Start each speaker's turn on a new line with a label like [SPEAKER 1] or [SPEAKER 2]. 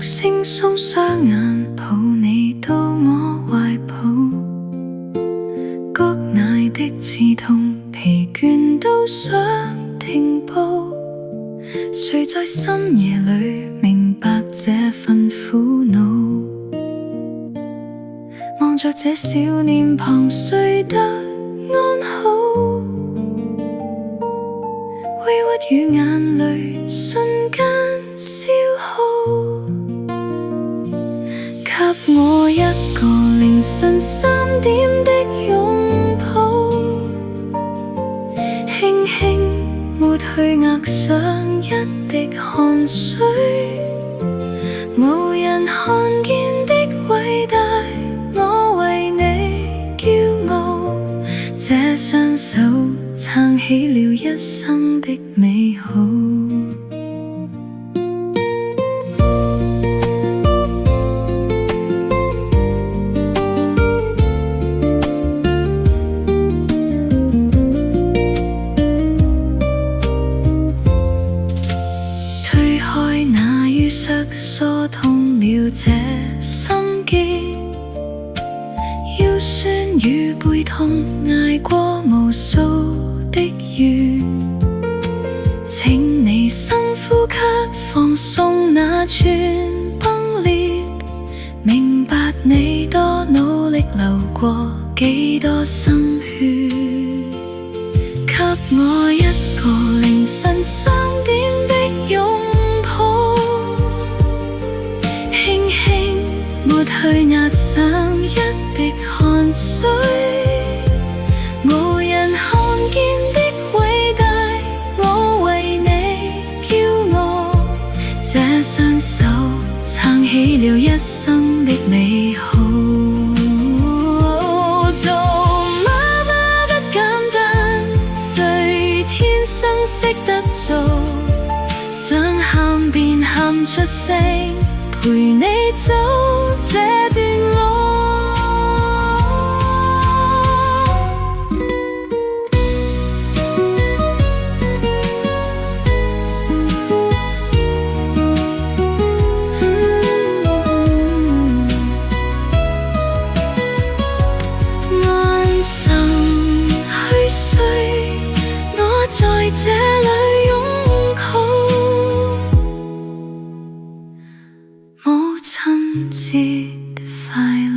[SPEAKER 1] 惺忪雙眼抱你到我懷抱，谷乃的刺痛，疲倦都想停步。誰在深夜裏明白這份苦惱？望着這少年旁睡得安好，委屈與眼淚瞬間消耗，給我一個凌晨3點的擁抱，輕輕抹去額上一滴汗水，無人看見的偉大，我為你驕傲，這雙手撐起了一生的美好。推開那淤塞疏通了這心結，腰酸與背痛捱過無數的月，請你深呼吸，放鬆那串崩裂，明白你多努力流過幾多心血，給我一個凌晨3點的擁抱，輕輕抹去額上一滴汗水，無人看見的偉大，我為你驕傲，這雙手撐起了一生的美好。做媽媽不簡單，誰天生識得做？想喊便喊出聲，陪你走這段路。安心去睡，我在這裏擁抱，母親節快樂。